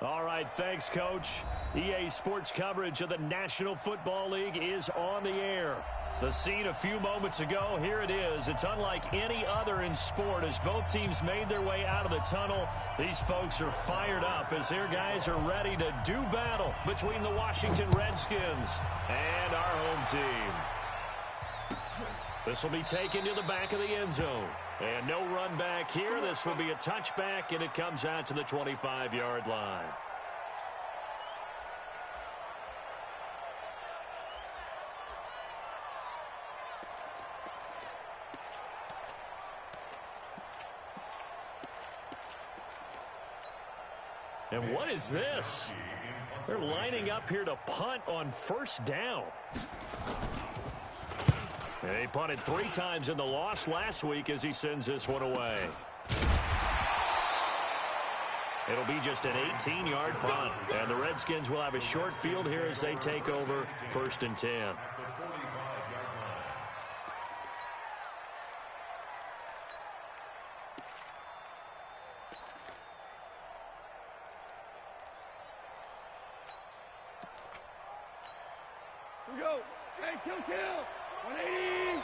All right, thanks, Coach. EA Sports coverage of the National Football League is on the air. The scene a few moments ago, here it is. It's unlike any other in sport as both teams made their way out of the tunnel. These folks are fired up as their guys are ready to do battle between the Washington Redskins and our home team. This will be taken to the back of the end zone. And no run back here. This will be a touchback, and it comes out to the 25-yard line. And what is this? They're lining up here to punt on first down. They punted 3 times in the loss last week as he sends this one away. It'll be just an 18-yard punt. And the Redskins will have a short field here as they take over 1st and 10. Here we go. Hey, kill. 180.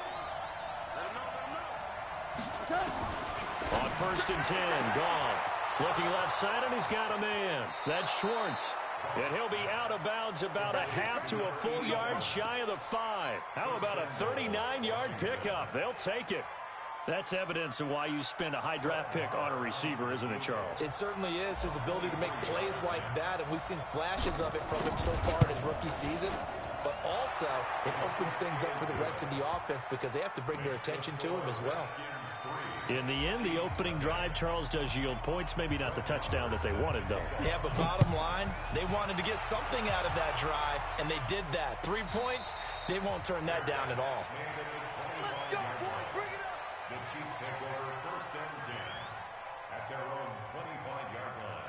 On 1st and 10, Goff looking left side, and he's got a man. That's Schwartz. And he'll be out of bounds about a half to a full yard shy of the 5. How about a 39-yard pickup? They'll take it. That's evidence of why you spend a high draft pick on a receiver, isn't it, Charles? It certainly is. His ability to make plays like that, and we've seen flashes of it from him so far in his rookie season. But also, it opens things up for the rest of the offense because they have to bring their attention to him as well. In the end, the opening drive, Charles, does yield points. Maybe not the touchdown that they wanted, though. Yeah, but bottom line, they wanted to get something out of that drive, and they did that. 3 points, they won't turn that down at all. Let's go, boy. Bring it up. The Chiefs take over 1st and 10 at their own 25-yard line.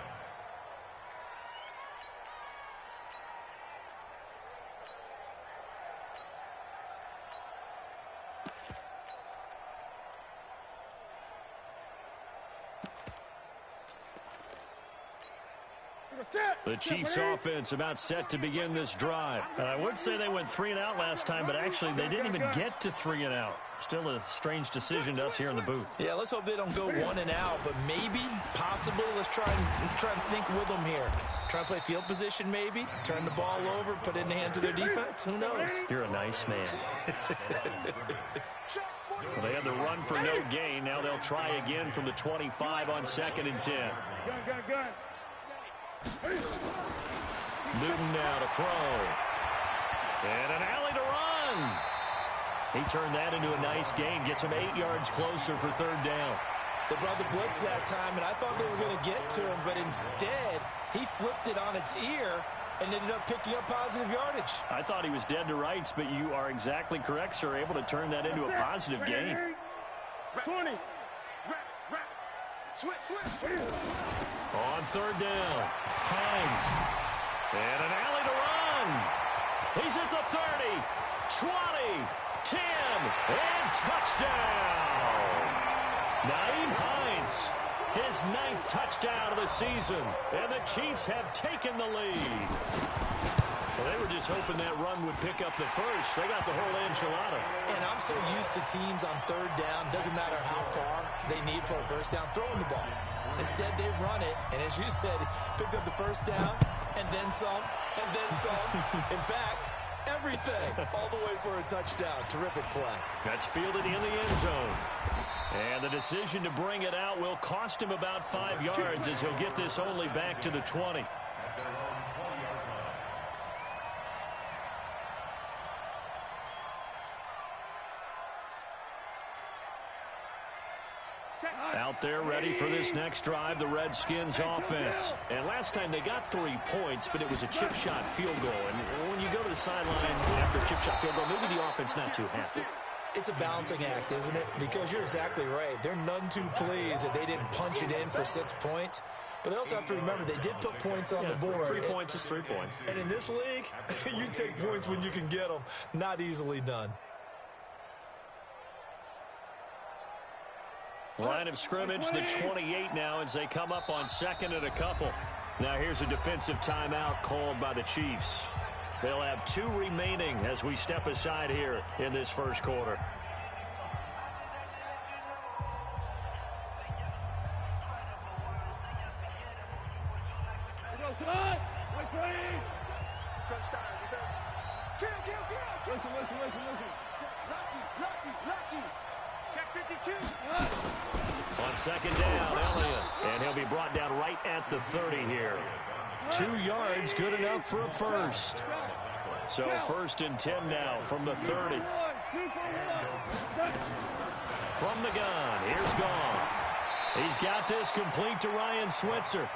The Chiefs offense about set to begin this drive. And I would say they went 3 and out last time, but actually they didn't even get to 3 and out. Still a strange decision to us here in the booth. Yeah, let's hope they don't go 1 and out, but maybe, possibly, let's try and think with them here. Try and play field position maybe, turn the ball over, put it in the hands of their defense. Who knows? You're a nice man. Well, they had the run for no gain. Now they'll try again from the 25 on 2nd and 10. Gun. Newton now to throw. And an alley to run. He turned that into a nice gain. Gets him 8 yards closer for 3rd down. They brought the blitz that time, and I thought they were going to get to him, but instead, he flipped it on its ear and ended up picking up positive yardage. I thought he was dead to rights, but you are exactly correct, sir. Able to turn that into a positive gain. 20. Switch. On 3rd down, Hines. And an alley to run. He's at the 30, 20, 10, and touchdown. Naeem Hines, his 9th touchdown of the season, and the Chiefs have taken the lead. Well, they were just hoping that run would pick up the first. They got the whole enchilada. And I'm so used to teams on 3rd down, doesn't matter how far they need for a first down, throwing the ball. Instead, they run it, and as you said, pick up the first down, and then some, and then some. In fact, everything, all the way for a touchdown. Terrific play. That's fielded in the end zone. And the decision to bring it out will cost him about 5 yards as he'll get this only back to the 20. Out there ready for this next drive, the Redskins offense. And last time they got 3 points, but it was a chip shot field goal. And when you go to the sideline after a chip shot field goal, maybe the offense not too happy. It's a balancing act, isn't it? Because you're exactly right. They're none too pleased that they didn't punch it in for 6 points. But they also have to remember they did put points on the board. 3 points is 3 points. And in this league, you take points when you can get them. Not easily done. Line of scrimmage, the 28 now as they come up on 2nd and a couple. Now here's a defensive timeout called by the Chiefs. They'll have 2 remaining as we step aside here in this first quarter. Lucky. Check 52. On second down, Elliott. And he'll be brought down right at the 30 here. 2 yards, good enough for a first. So first and 10 now from the 30. From the gun, here's Goff. He's got this complete to Ryan Switzer.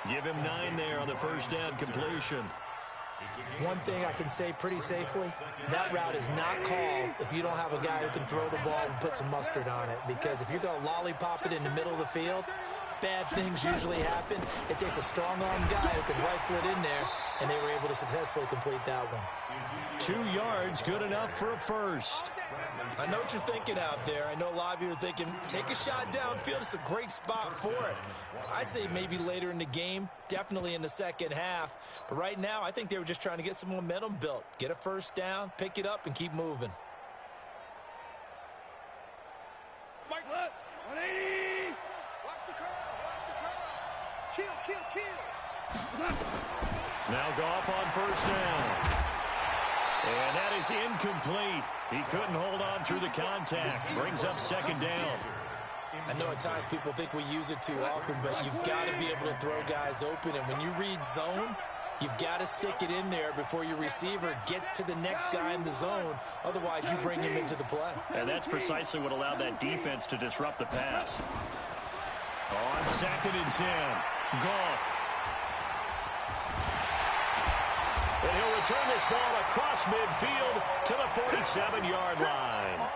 Give him 9 there on the first down completion. One thing I can say pretty safely, that route is not called if you don't have a guy who can throw the ball and put some mustard on it. Because if you're going to lollipop it in the middle of the field, bad things usually happen. It takes a strong-armed guy who can rifle it in there, and they were able to successfully complete that one. 2 yards, good enough for a first. I know what you're thinking out there. I know a lot of you are thinking, take a shot downfield. It's a great spot for it. I'd say maybe later in the game, definitely in the second half. But right now, I think they were just trying to get some momentum built. Get a first down, pick it up, and keep moving. Mike, 180. Watch the curve. Kill. Now Goff on first down. And that is incomplete. He couldn't hold on through the contact. Brings up second down. I know at times people think we use it too often, but you've got to be able to throw guys open. And when you read zone, you've got to stick it in there before your receiver gets to the next guy in the zone. Otherwise, you bring him into the play. And that's precisely what allowed that defense to disrupt the pass. On second and 10, Goff. And he'll return this ball across midfield to the 47-yard line.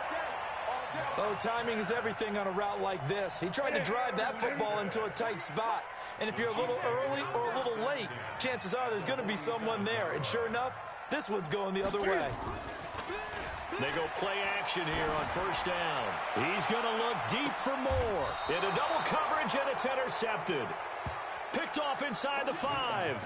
Oh, timing is everything on a route like this. He tried to drive that football into a tight spot. And if you're a little early or a little late, chances are there's going to be someone there. And sure enough, this one's going the other way. They go play action here on first down. He's going to look deep for more. Into double coverage, and it's intercepted. Picked off inside the 5.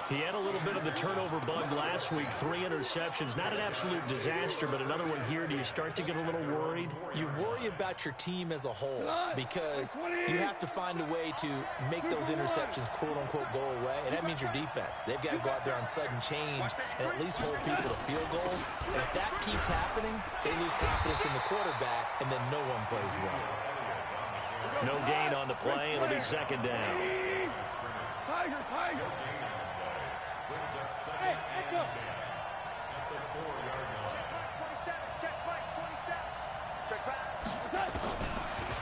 He had a little bit of the turnover bug last week, 3 interceptions. Not an absolute disaster, but another one here. Do you start to get a little worried? You worry about your team as a whole because you have to find a way to make those interceptions, quote-unquote, go away, and that means your defense. They've got to go out there on sudden change and at least hold people to field goals. And if that keeps happening, they lose confidence in the quarterback, and then no one plays well. No gain on the play. It'll be second down. Tiger. Hey, echo. Check back.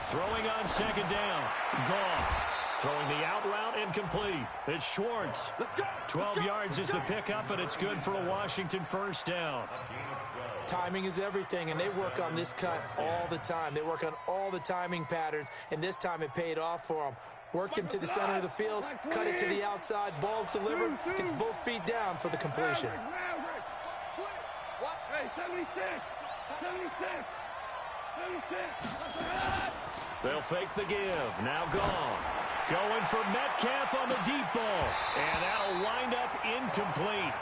Throwing on second down. Goff. Throwing the out route incomplete. It's Schwartz. 12 yards is the pickup, and it's good for a Washington first down. Timing is everything, and they work on this cut all the time. They work on all the timing patterns, and this time it paid off for them. Worked him to the center of the field, cut it to the outside, ball's delivered, gets both feet down for the completion. Hey, 76. They'll fake the give. Now Goff. Going for Metcalf on the deep ball. And that'll wind up incomplete.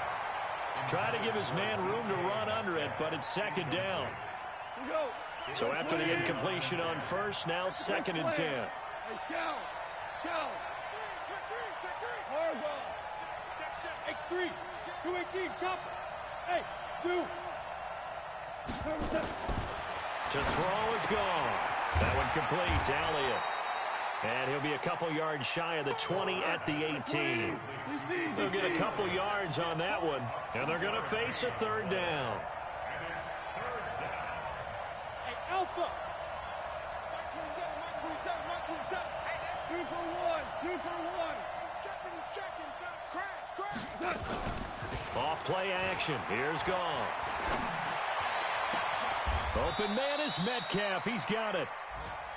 Try to give his man room to run under it, but it's second down. So after the incompletion on first, now second and 10. Hey, Shell. Hard ball. X3. 218. Chop. Hey, 2. To throw is gone. That one complete. Elliott. And he'll be a couple yards shy of the 20 at the 18. They'll get a couple yards on that one, and they're going to face a third down. Hey, Alpha. Super one. He's checking. Crash. Off play action. Here's Goff. Open man is Metcalf. He's got it.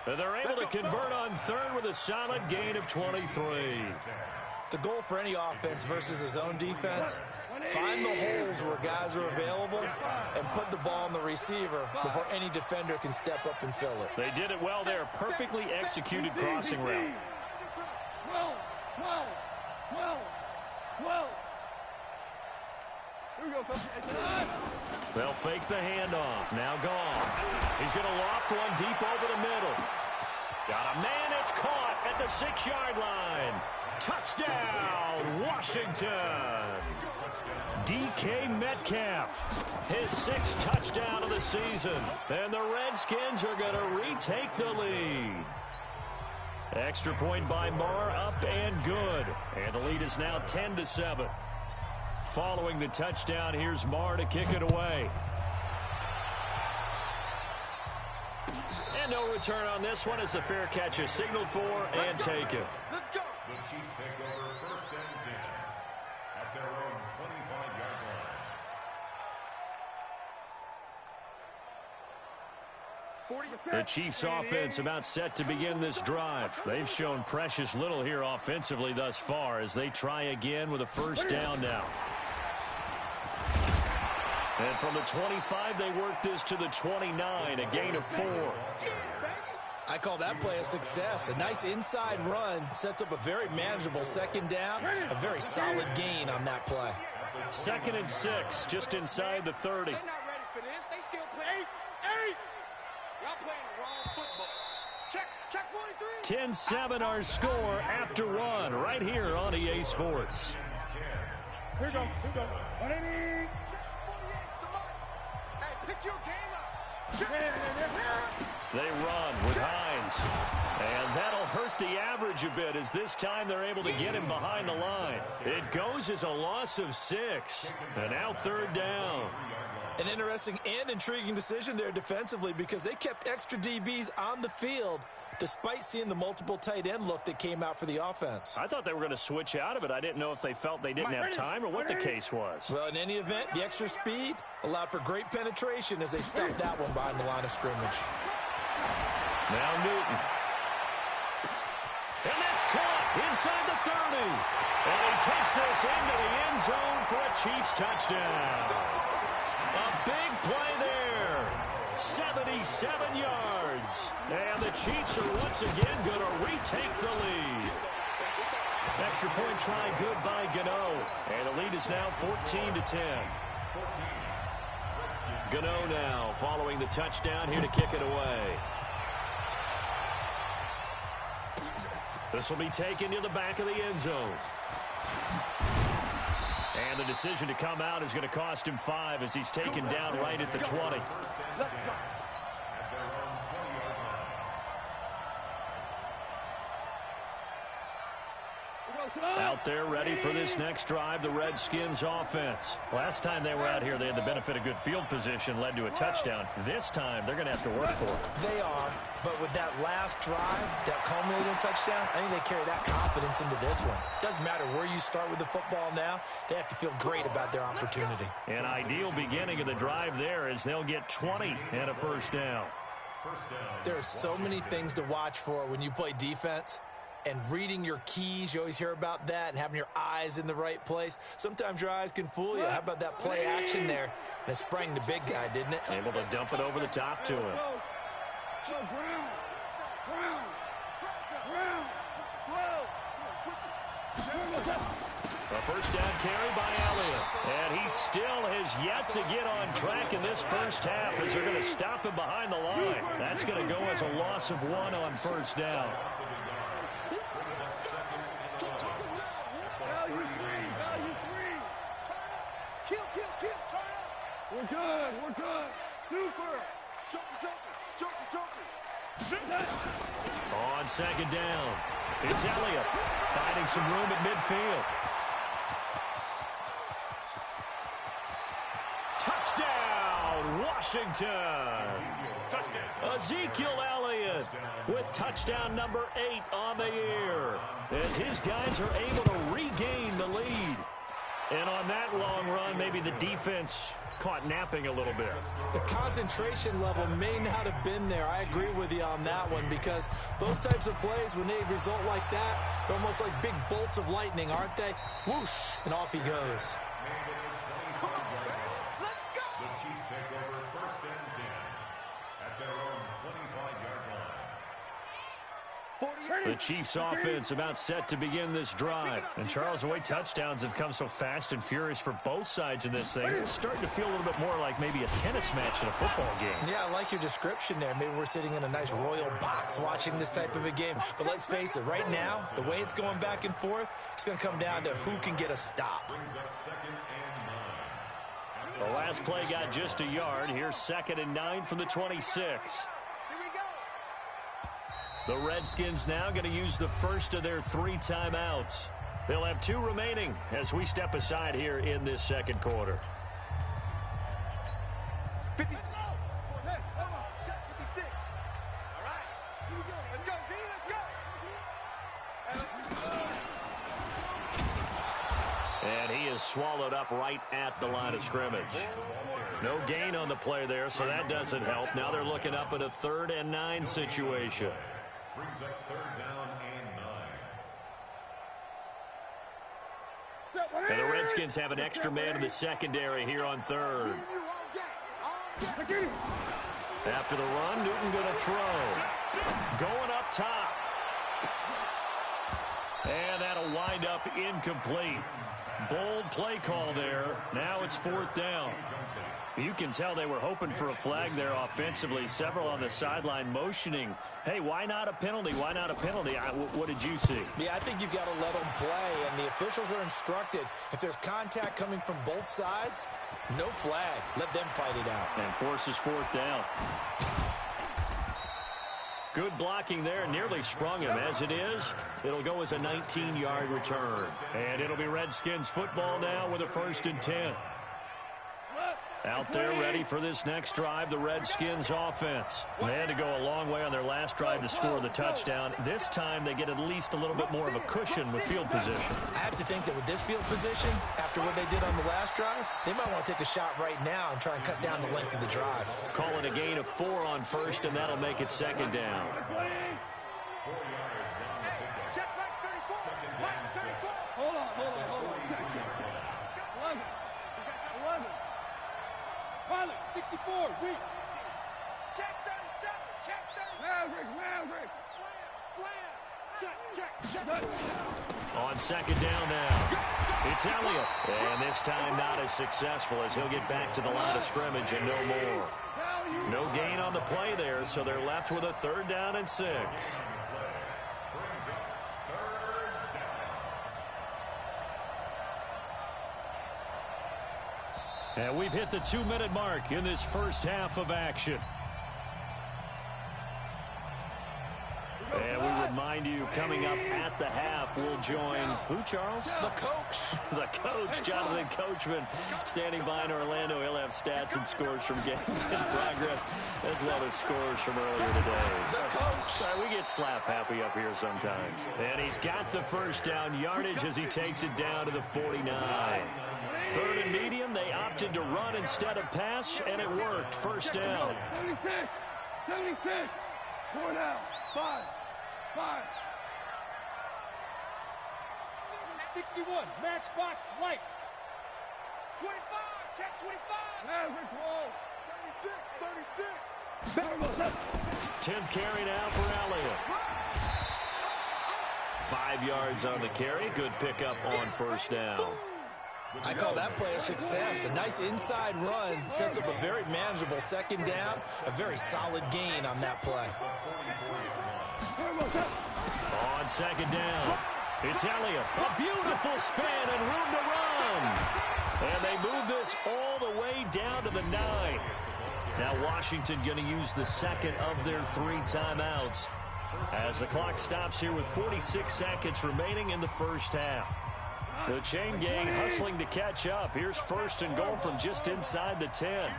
And they're able to convert on third with a solid gain of 23. The goal for any offense versus his own defense, find the holes where guys are available and put the ball on the receiver before any defender can step up and fill it. They did it well there. Perfectly executed crossing route. 12. Here we go, Coach. They'll fake the handoff. Now gone. He's going to loft one deep over the middle. Got a man. It's caught at the 6-yard line. Touchdown, Washington. DK Metcalf, his 6th touchdown of the season. And the Redskins are going to retake the lead. Extra point by Marr, up and good. And the lead is now 10-7. Following the touchdown, here's Marr to kick it away. And no return on this one as the fair catch is signaled for and taken. Let's go. The Chiefs take over 1st and 10 at their own 25-yard line. The Chiefs offense about set to begin this drive. They've shown precious little here offensively thus far as they try again with a 1st down now. And from the 25, they work this to the 29, a gain of 4. I call that play a success. A nice inside run sets up a very manageable 2nd down, a very solid gain on that play. 2nd and 6, just inside the 30. They're not ready for this. They still play. 8. Y'all playing the wrong football. Check 43. 10-7 our score after 1 right here on EA Sports. Here we go. 180. Hey, pick your game up. They run with Hines. And that'll hurt the average a bit as this time they're able to get him behind the line. It goes as a loss of 6. And now 3rd down. An interesting and intriguing decision there defensively because they kept extra DBs on the field despite seeing the multiple tight end look that came out for the offense. I thought they were going to switch out of it. I didn't know if they felt they didn't have time or what the case was. Well, in any event, the extra speed allowed for great penetration as they stuffed that one behind the line of scrimmage. Now Newton. And that's caught inside the 30. And he takes this into the end zone for a Chiefs touchdown. A big play there. 77 yards. And the Chiefs are once again going to retake the lead. Extra point try good by Gano. And the lead is now 14-10. Gano now following the touchdown here to kick it away. This will be taken to the back of the end zone. And the decision to come out is going to cost him 5 as he's taken down right at the 20. Let's go. Out there ready for this next drive, the Redskins offense. Last time they were out here, they had the benefit of good field position, led to a touchdown. This time, they're going to have to work for it. They are, but with that last drive, that culminating touchdown, I think they carry that confidence into this one. Doesn't matter where you start with the football now, they have to feel great about their opportunity. An ideal beginning of the drive there as they'll get 20 and a 1st down. There are so many things to watch for when you play defense. And reading your keys, you always hear about that, and having your eyes in the right place. Sometimes your eyes can fool you. How about that play action there? And it sprang the big guy, didn't it? Able to dump it over the top to him. A 1st down carry by Elliott. And he still has yet to get on track in this 1st half as they're going to stop him behind the line. That's going to go as a loss of 1 on 1st down. We're good. Super. Joker. On 2nd down, it's Elliott finding some room at midfield. Touchdown, Washington. Ezekiel Elliott with touchdown number 8 on the year as his guys are able to regain the lead. And on that long run, maybe the defense caught napping a little bit. The concentration level may not have been there. I agree with you on that one because those types of plays, when they result like that, they're almost like big bolts of lightning, aren't they? Whoosh, and off he goes. The Chiefs take over 1st and 10 at their own 25-yard line. The Chiefs offense about set to begin this drive. And Charles, the way touchdowns have come so fast and furious for both sides in this thing, it's starting to feel a little bit more like maybe a tennis match in a football game. Yeah, I like your description there. Maybe we're sitting in a nice royal box watching this type of a game. But let's face it, right now, the way it's going back and forth, it's going to come down to who can get a stop. The last play got just a yard. Here's 2nd and 9 from the 26. The Redskins now going to use the first of their 3 timeouts. They'll have 2 remaining as we step aside here in this second quarter. 50. Hey, hold on. Check 56. All right. Here we go. Let's go, D. Let's go. And he is swallowed up right at the line of scrimmage. No gain on the play there, so that doesn't help. Now they're looking up at a 3rd and 9 situation. Brings up 3rd down and 9. And the Redskins have an extra man in the secondary here on 3rd. After the run, Newton going to throw. Going up top. And that'll wind up incomplete. Bold play call there. Now it's 4th down. You can tell they were hoping for a flag there offensively. Several on the sideline motioning. Hey, why not a penalty? Why not a penalty? What did you see? Yeah, I think you've got to let them play, and the officials are instructed. If there's contact coming from both sides, no flag. Let them fight it out. And forces 4th down. Good blocking there. Nearly sprung him. As it is, it'll go as a 19-yard return. And it'll be Redskins football now with a 1st and 10. Out there ready for this next drive, the Redskins offense. They had to go a long way on their last drive to score the touchdown. This time they get at least a little bit more of a cushion with field position. I have to think that with this field position, after what they did on the last drive, they might want to take a shot right now and try and cut down the length of the drive. Call it a gain of 4 on 1st, and that'll make it 2nd down. Check back 34. Back 34. Hold on. 11. Pilot, 64, weak. Check 37, check 37. Maverick. Slam. Check. On 2nd down now, it's Elliott. And this time not as successful as he'll get back to the line of scrimmage and no more. No gain on the play there, so they're left with a 3rd down and 6. And we've hit the 2-minute mark in this first half of action. And we remind you, coming up at the half, we'll join who, Charles? The coach. The coach, Jonathan Coachman, standing by in Orlando. He'll have stats and scores from games in progress, as well as scores from earlier today. The coach. We get slap happy up here sometimes. And he's got the 1st down yardage as he takes it down to the 49. 3rd and medium, they opted to run instead of pass, and it worked. 1st down. 76. 4 down. 5. 61. Matchbox lights. 25. Check 25. Maverick roll. 36. 10th carry now for Elliott. 5 yards on the carry. Good pickup on 1st down. I call that play a success. A nice inside run sets up a very manageable 2nd down. A very solid gain on that play. On 2nd down, it's Elliott. A beautiful spin and room to run. And they move this all the way down to the 9. Now Washington going to use the 2nd of their 3 timeouts as the clock stops here with 46 seconds remaining in the first half. The chain gang hustling to catch up. Here's 1st and goal from just inside the 10.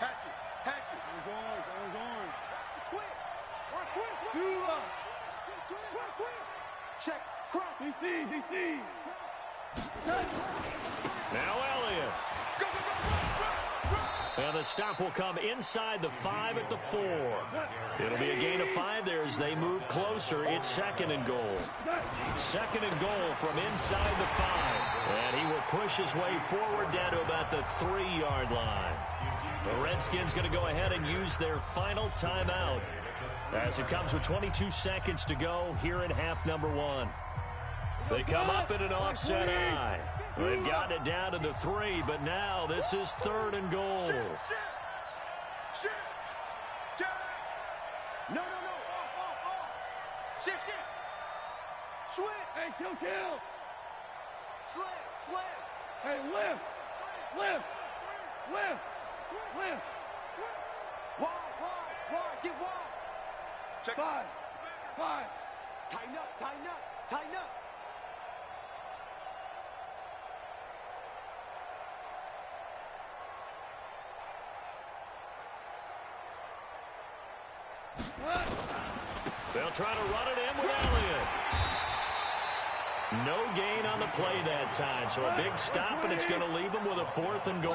Hatchet. Those arms. Check. Cross. DC. Now Elliott. And the stop will come inside the 5 at the 4. It'll be a gain of 5 there as they move closer. It's 2nd and goal. 2nd and goal from inside the 5. And he will push his way forward down to about the 3-yard line. The Redskins going to go ahead and use their final timeout. as it comes with 22 seconds to go here in half number one. They come up in an offset eye. They've gotten it down to the 3, but now this is 3rd and goal. No. Off. Shift. Switch. Hey, kill. Slam. Hey, lift. Wide. Get wide. Check. 5. Tighten up. They'll try to run it in with Elliott. No gain on the play that time, so a big stop, and it's going to leave them with a 4th and goal.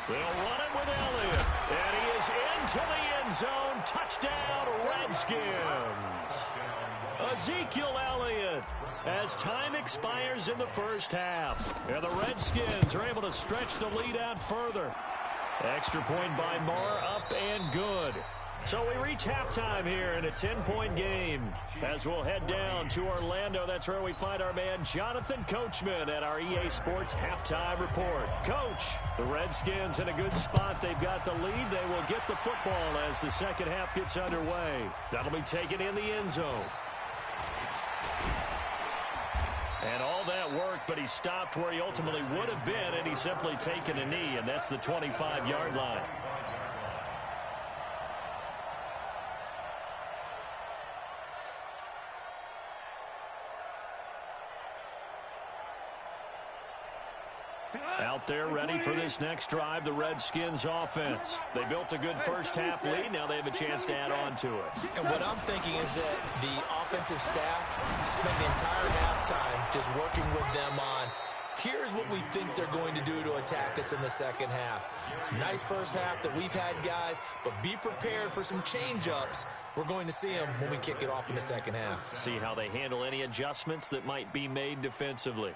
They'll run it with Elliott, and he is into the end zone. Touchdown, Redskins. Ezekiel Elliott, as time expires in the first half. And the Redskins are able to stretch the lead out further. Extra point by Marr, up and good. So we reach halftime here in a 10-point game. As we'll head down to Orlando, that's where we find our man Jonathan Coachman at our EA Sports Halftime Report. Coach, the Redskins in a good spot. They've got the lead. They will get the football as the second half gets underway. That'll be taken in the end zone. And all that work, but he stopped where he ultimately would have been, and he's simply taken a knee, and that's the 25-yard line. Out there ready for this next drive, the Redskins offense. They built a good first-half lead. Now they have a chance to add on to it. And what I'm thinking is that the offensive staff spent the entire halftime just working with them on, here's what we think they're going to do to attack us in the second half. Nice first half that we've had, guys, but be prepared for some change-ups. We're going to see them when we kick it off in the second half. See how they handle any adjustments that might be made defensively.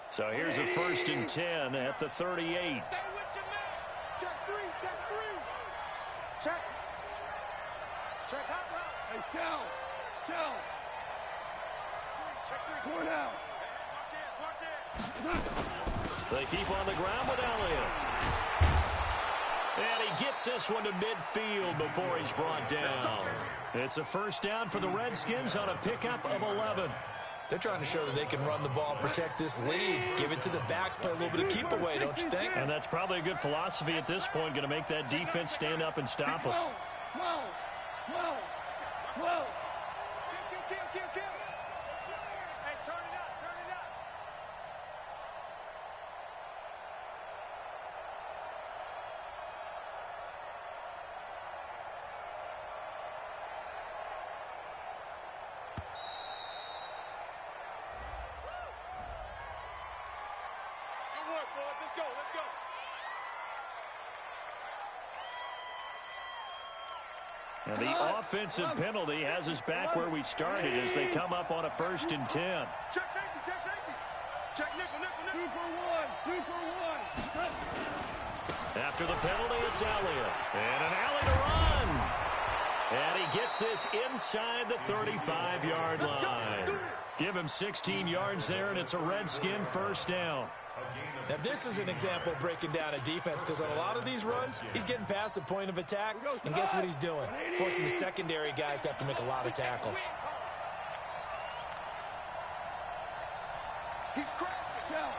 So here's a 1st and 10 at the 38. Stay with your man. Check 3. Check hot route. Hey, Kel. Check 3. Going out. Watch it. They keep on the ground with Elliott. And he gets this one to midfield before he's brought down. It's a 1st down for the Redskins on a pickup of 11. They're trying to show that they can run the ball and protect this lead. Give it to the backs, play a little bit of keep away, don't you think? And that's probably a good philosophy at this point, going to make that defense stand up and stop them. Whoa. Kill. Hey, turn it up. Let's go. And the offensive penalty has us back where we started as they come up on a 1st and 10. Check safety. Check nickel. 2 for 1. After the penalty, it's Elliott. And an alley to run. And he gets this inside the 35-yard line. Give him 16 yards there, and it's a Redskin 1st down. Now, this is an example of breaking down a defense because on a lot of these runs, he's getting past the point of attack, and guess what he's doing? Forcing the secondary guys to have to make a lot of tackles. He's crashing. Down.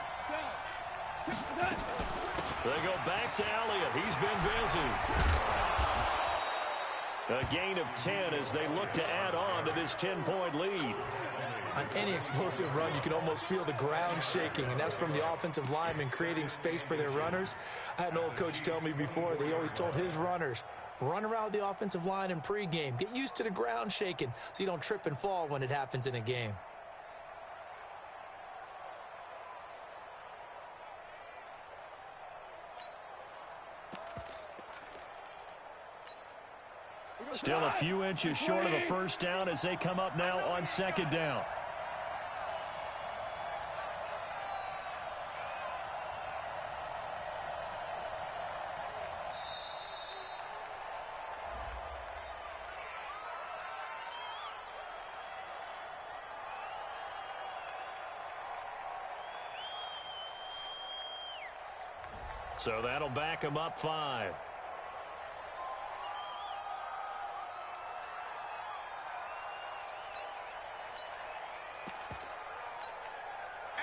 They go back to Elliott. He's been busy. A gain of 10 as they look to add on to this 10-point lead. On any explosive run, you can almost feel the ground shaking, and that's from the offensive linemen creating space for their runners. I had an old coach tell me before, they always told his runners, run around the offensive line in pregame. Get used to the ground shaking so you don't trip and fall when it happens in a game. Still a few inches short of the 1st down as they come up now on 2nd down. So that'll back him up 5.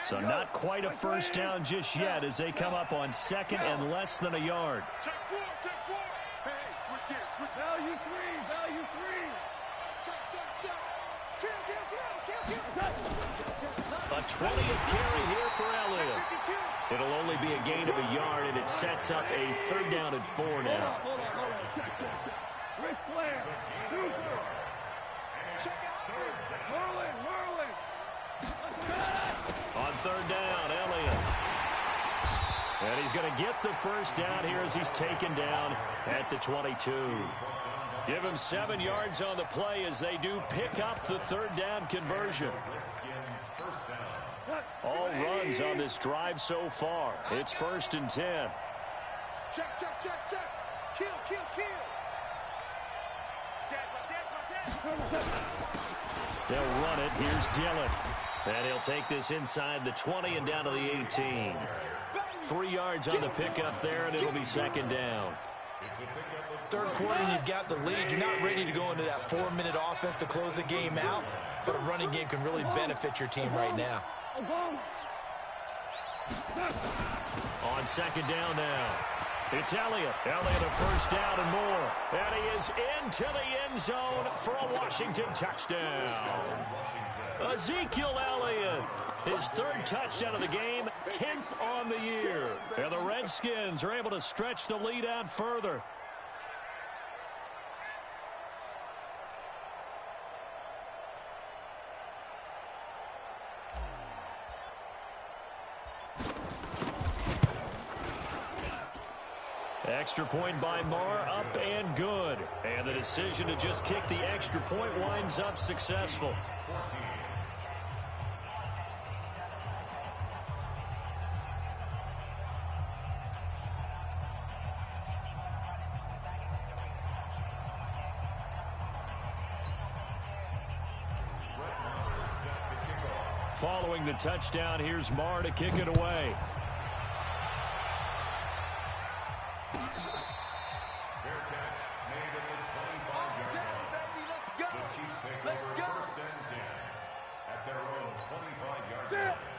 So not quite a first down just yet as they come up on 2nd and less than a yard. Check 4, check 4. Hey, switch gears, switch. Value 3, value 3. Check. Kill. A 20th carry here for Elliott. It'll only be a gain of a yard, and it sets up a 3rd down and 4 now. Hold on. Check. Ric Flair. Super. Check out. Whirling. On 3rd down, Elliott. And he's going to get the first down here as he's taken down at the 22. Give him 7 yards on the play as they do pick up the 3rd down conversion. All runs on this drive so far. It's 1st and 10. Check. Kill. They'll run it. Here's Dillon. And he'll take this inside the 20 and down to the 18. 3 yards on the pickup there, and it'll be 2nd down. 3rd quarter, and you've got the lead. You're not ready to go into that 4-minute offense to close the game out, but a running game can really benefit your team right now. On 2nd down now. It's Elliott. Elliott a first down and more. And he is into the end zone for a Washington touchdown. Ezekiel Elliott, his 3rd touchdown of the game, 10th on the year. And the Redskins are able to stretch the lead out further. Extra point by Marr, up and good. And the decision to just kick the extra point winds up successful. Following the touchdown, here's Marr to kick it away.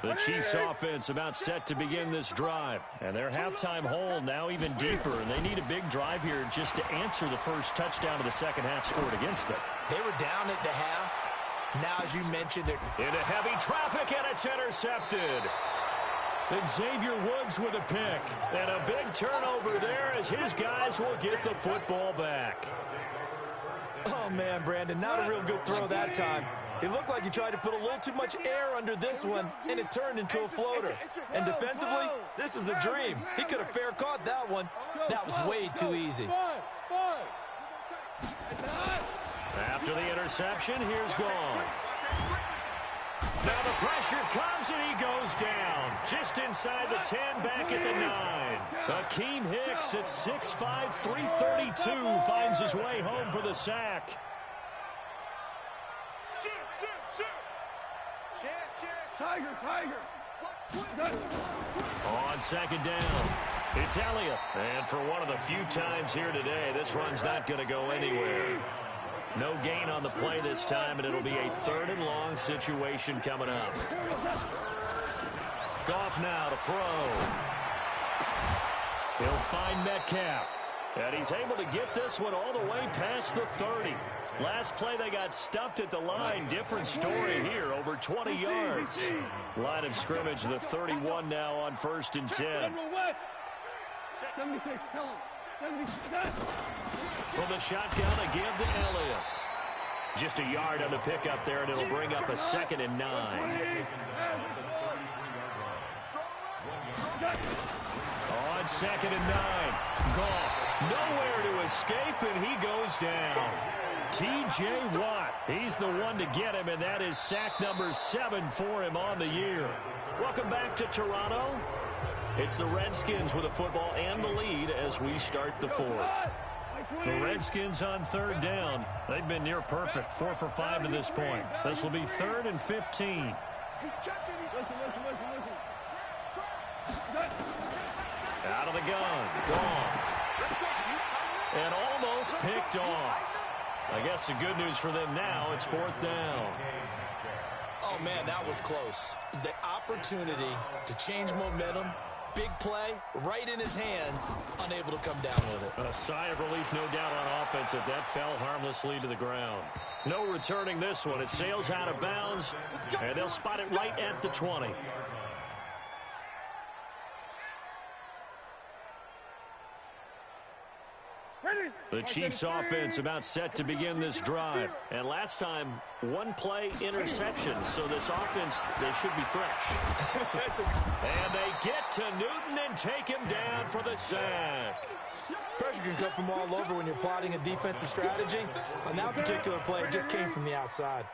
The Chiefs offense about set to begin this drive. And their halftime hole now even deeper. And they need a big drive here just to answer the first touchdown of the second half scored against them. They were down at the half. Now, as you mentioned, they're into heavy traffic, and it's intercepted. And Xavier Woods with a pick. And a big turnover there as his guys will get the football back. Oh, man, Brandon, not a real good throw that time. It looked like he tried to put a little too much air under this one, and it turned into a floater. And defensively, this is a dream. He could have fair caught that one. That was way too easy. After the interception, here's Gone. Now the pressure comes, and he goes down. Just inside the 10, back at the 9. Akeem Hicks at 6'5", 332 finds his way home for the sack. Tiger. On 2nd down, it's Elliott. And for one of the few times here today, this run's not going to go anywhere. No gain on the play this time, and it'll be a 3rd and long situation coming up. Goff now to throw. He'll find Metcalf. And he's able to get this one all the way past the 30. Last play, they got stuffed at the line. Different story here, over 20 yards. Line of scrimmage, the 31 now on 1st and 10. From the shotgun, a give to Elliott. Just a yard on the pickup there, and it'll bring up a 2nd and 9. On 2nd and 9, Goff nowhere to escape, and he goes down. T.J. Watt, he's the one to get him, and that is sack number 7 for him on the year. Welcome back to Toronto. It's the Redskins with the football and the lead as we start the 4th. The Redskins on 3rd down. They've been near perfect, 4 for 5 to this point. This will be 3rd and 15. Out of the gun. Gone. And almost picked off. I guess the good news for them now, it's 4th down. Oh, man, that was close. The opportunity to change momentum, big play, right in his hands, unable to come down with it. A sigh of relief, no doubt, on offense if that fell harmlessly to the ground. No returning this one. It sails out of bounds, and they'll spot it right at the 20. The Chiefs offense about set to begin this drive. And last time, one play interception. So this offense, they should be fresh. And they get to Newton and take him down for the sack. Pressure can come from all over when you're plotting a defensive strategy. On that particular play, it just came from the outside.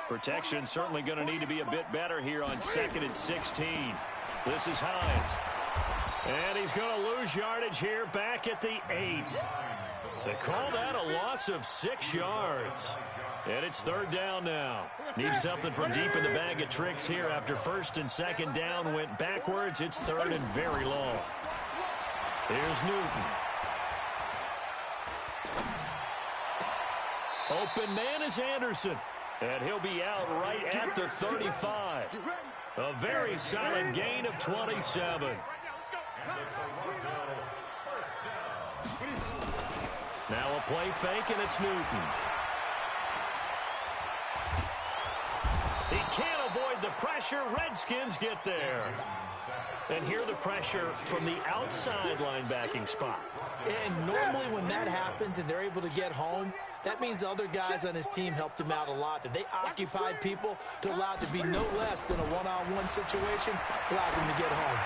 Protection certainly going to need to be a bit better here on 2nd and 16. This is Hines. And he's going to lose yardage here back at the 8. They call that a loss of 6 yards. And it's 3rd down now. Need something from deep in the bag of tricks here after 1st and 2nd down went backwards. It's 3rd and very long. Here's Newton. Open man is Anderson. And he'll be out right at the 35. A very solid gain of 27. Now a play fake, and it's Newton. He can't avoid the pressure. Redskins get there. And here the pressure from the outside linebacking spot. And normally when that happens and they're able to get home, that means the other guys on his team helped him out a lot. That they occupied people to allow it to be no less than a one-on-one situation, allows him to get home.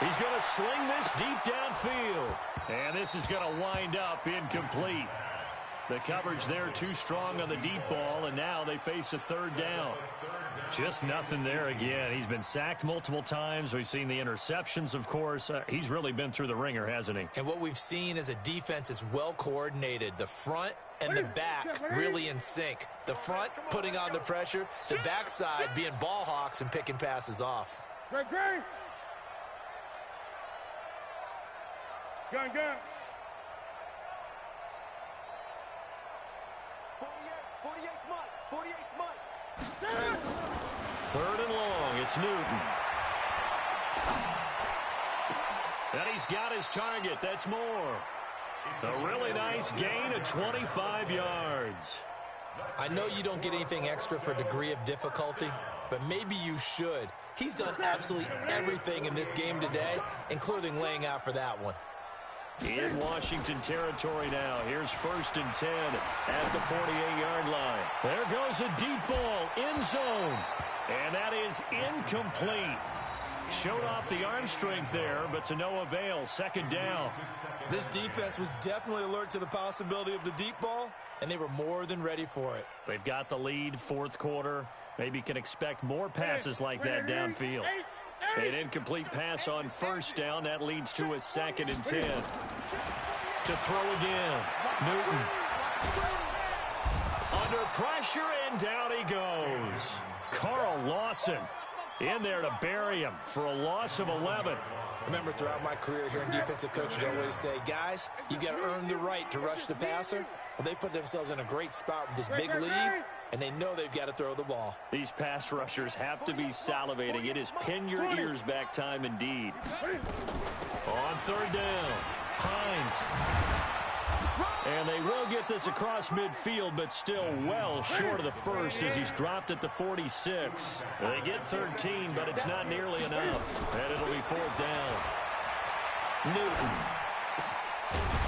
He's going to sling this deep downfield. And this is going to wind up incomplete. The coverage there too strong on the deep ball, and now they face a 3rd down. Just nothing there again. He's been sacked multiple times. We've seen the interceptions, of course. He's really been through the ringer, hasn't he? And what we've seen is a defense that's well coordinated. The front and the back really in sync. The front putting on the pressure. The backside being ball hawks and picking passes off. Great. Gun. 48 months. 3rd and long. It's Newton. And he's got his target. That's more. A really nice gain of 25 yards. I know you don't get anything extra for degree of difficulty, but maybe you should. He's done absolutely everything in this game today, including laying out for that one. In Washington territory now. Here's 1st and 10 at the 48-yard line. There goes a deep ball, end zone. And that is incomplete. Showed off the arm strength there, but to no avail. 2nd down. This defense was definitely alert to the possibility of the deep ball, and they were more than ready for it. They've got the lead, 4th quarter. Maybe can expect more passes like that downfield. An incomplete pass on 1st down. That leads to a 2nd and 10. To throw again. Newton. Under pressure, and down he goes. Carl Lawson in there to bury him for a loss of 11. Remember, throughout my career here in defensive coaches always say, guys, you got to earn the right to rush the passer. Well, they put themselves in a great spot with this big lead, and they know they've got to throw the ball. These pass rushers have to be salivating. It is pin your ears back time indeed. On 3rd down, Hines. And they will get this across midfield, but still well short of the 1st as he's dropped at the 46. They get 13, but it's not nearly enough. And it'll be 4th down. Newton.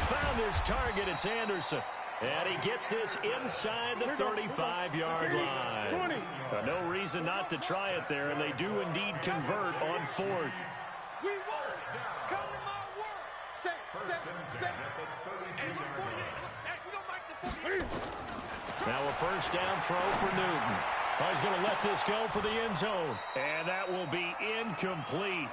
Found his target. It's Anderson. And he gets this inside the 35-yard line. No reason not to try it there, and they do indeed convert on 4th. We won't cover my word. Say. Now a 1st down throw for Newton. He's going to let this go for the end zone. And that will be incomplete.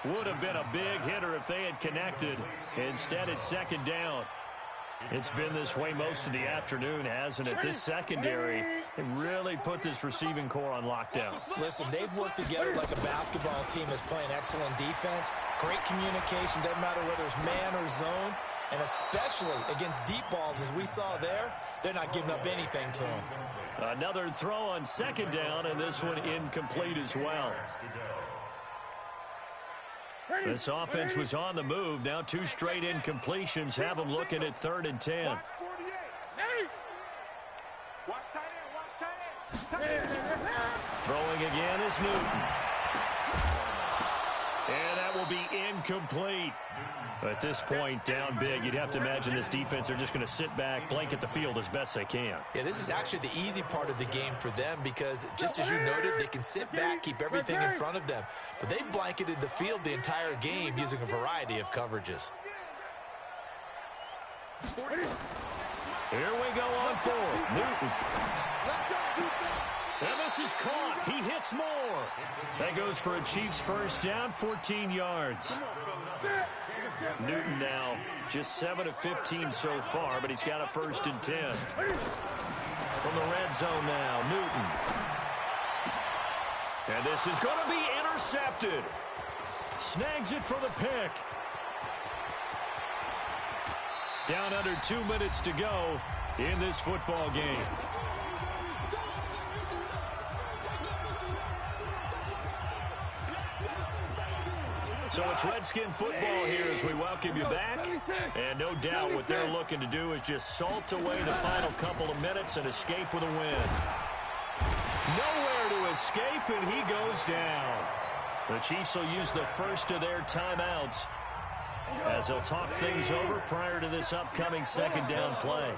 Would have been a big hitter if they had connected. Instead, it's 2nd down. It's been this way most of the afternoon, hasn't it? This secondary, they really put this receiving core on lockdown. Listen, they've worked together like a basketball team that's playing excellent defense. Great communication, doesn't matter whether it's man or zone. And especially against deep balls, as we saw there, they're not giving up anything to them. Another throw on second down, and this one incomplete as well. This offense was on the move. Now 2 straight incompletions have them looking at 3rd and 10. Watch 48. Watch tight end. Throwing again is Newton. And that will be incomplete. At this point, down big, you'd have to imagine this defense, they're just going to sit back, blanket the field as best they can. Yeah, this is actually the easy part of the game for them because, just as you noted, they can sit back, keep everything in front of them. But they've blanketed the field the entire game using a variety of coverages. Here we go on 4th. Newton. And this is caught. He hits more. That goes for a Chiefs first down, 14 yards. Newton now just 7 of 15 so far, but he's got a 1st and 10. From the red zone now, Newton. And this is going to be intercepted. Snags it for the pick. Down under 2 minutes to go in this football game. So it's Redskin football here as we welcome you back. And no doubt what they're looking to do is just salt away the final couple of minutes and escape with a win. Nowhere to escape, and he goes down. The Chiefs will use the first of their timeouts as they'll talk things over prior to this upcoming second down play.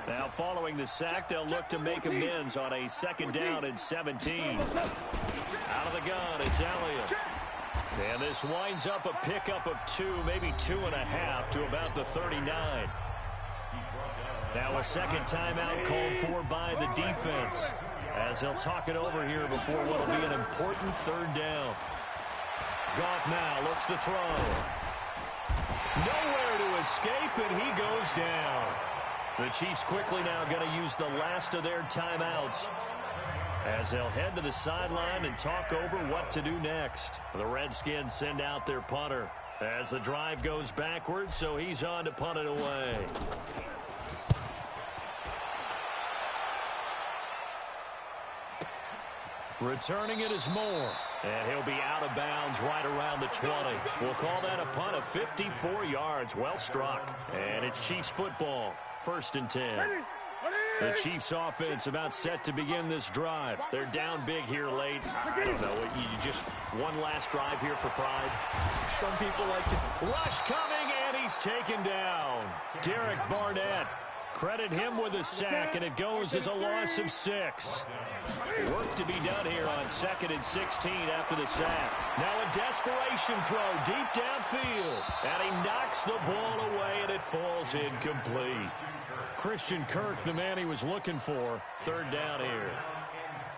Now, following the sack, they'll look to make amends on a 2nd down and 17. Out of the gun, it's Elliott. And this winds up a pickup of 2, maybe 2.5 to about the 39. Now a second timeout called for by the defense as they'll talk it over here before what will be an important 3rd down. Goff now looks to throw. Nowhere to escape, and he goes down. The Chiefs quickly now going to use the last of their timeouts as they'll head to the sideline and talk over what to do next. The Redskins send out their punter as the drive goes backwards, so he's on to punt it away. Returning it is Moore, and he'll be out of bounds right around the 20. We'll call that a punt of 54 yards. Well struck, and it's Chiefs football, 1st and 10. The Chiefs offense about set to begin this drive. They're down big here late. I don't know. You just one last drive here for pride. Some people like to... Rush coming, and he's taken down. Derek Barnett. Credit him with a sack, and it goes as a loss of 6. Work to be done here on 2nd and 16 after the sack. Now a desperation throw deep downfield. And he knocks the ball away, and it falls incomplete. Christian Kirk, the man he was looking for, 3rd down here.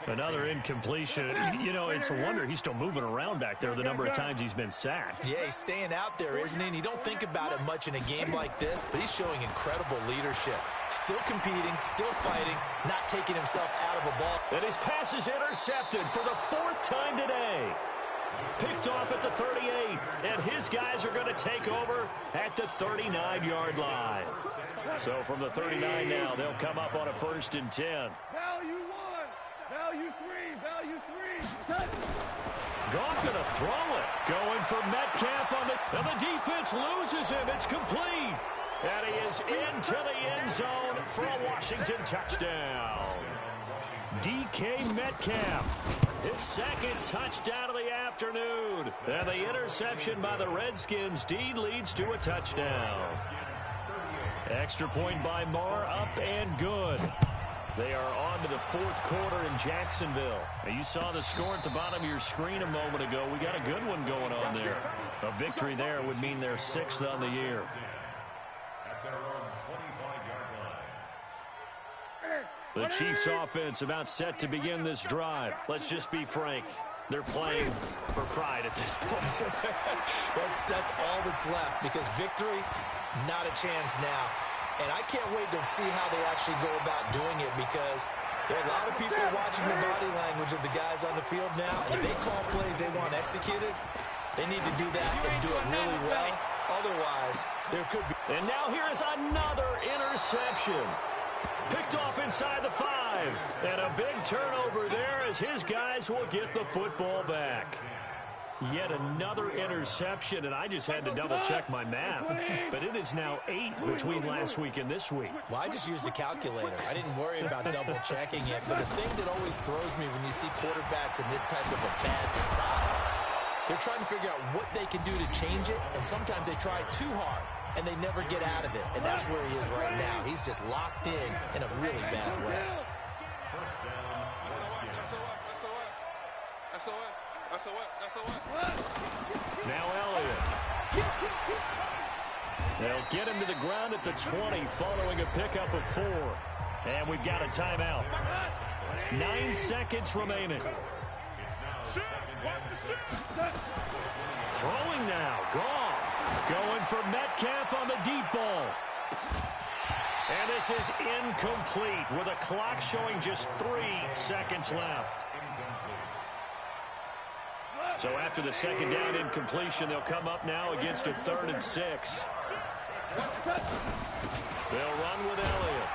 Another incompletion. You know, it's a wonder he's still moving around back there the number of times he's been sacked. Yeah, he's staying out there, isn't he? And you don't think about it much in a game like this, but he's showing incredible leadership. Still competing, still fighting, not taking himself out of a ball. And his pass is intercepted for the 4th time today. Picked off at the 38, and his guys are going to take over at the 39-yard line. So from the 39 now, they'll come up on a 1st and 10. Value 1, value 3, value 3. Goff going to throw it. Going for Metcalf on the... And the defense loses him. It's complete. And he is into the end zone for a Washington touchdown. DK Metcalf. His 2nd touchdown of the afternoon. And the interception by the Redskins. Deed leads to a touchdown. Extra point by Marr, up and good. They are on to the 4th quarter in Jacksonville. Now, you saw the score at the bottom of your screen a moment ago. We got a good one going on there. A victory there would mean they're 6th on the year. The Chiefs offense about set to begin this drive. Let's just be frank. They're playing for pride at this point. That's all that's left, because victory, not a chance now. And I can't wait to see how they actually go about doing it, because there are a lot of people watching the body language of the guys on the field now. And if they call plays they want executed, they need to do that and do it really well. Otherwise, there could be. And now here is another interception. Picked off inside the 5. And a big turnover there as his guys will get the football back. Yet another interception, and I just had to double-check my math. But it is now 8 between last week and this week. Well, I just used a calculator. I didn't worry about double-checking it. But the thing that always throws me when you see quarterbacks in this type of a bad spot, they're trying to figure out what they can do to change it, and sometimes they try too hard, and they never get out of it. And that's where he is right now. He's just locked in a really bad way. Now Elliott. They'll get him to the ground at the 20 following a pickup of 4. And we've got a timeout. 9 seconds remaining. Throwing now. Goff going for Metcalf on the deep ball. And this is incomplete with a clock showing just 3 seconds left. So after the second down incompletion, they'll come up now against a 3rd and 6. They'll run with Elliott.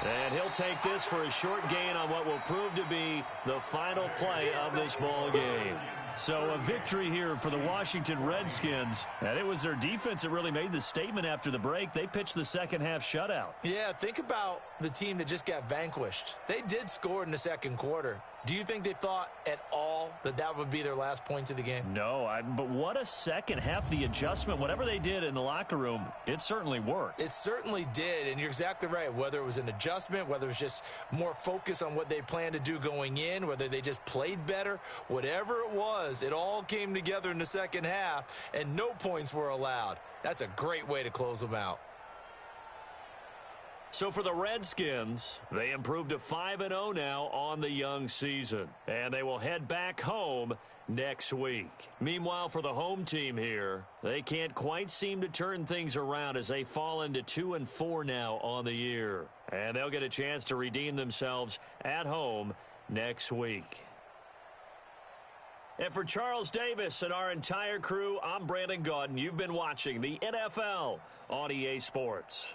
And he'll take this for a short gain on what will prove to be the final play of this ball game. So a victory here for the Washington Redskins. And it was their defense that really made the statement after the break. They pitched the second half shutout. Yeah, think about the team that just got vanquished. They did score in the second quarter. Do you think they thought at all that that would be their last points of the game? No, but what a second half. The adjustment, whatever they did in the locker room, it certainly worked. It certainly did, and you're exactly right. Whether it was an adjustment, whether it was just more focus on what they planned to do going in, whether they just played better, whatever it was, it all came together in the second half, and no points were allowed. That's a great way to close them out. So for the Redskins, they improved to 5-0 now on the young season. And they will head back home next week. Meanwhile, for the home team here, they can't quite seem to turn things around as they fall into 2-4 now on the year. And they'll get a chance to redeem themselves at home next week. And for Charles Davis and our entire crew, I'm Brandon Gaudin. You've been watching the NFL on EA Sports.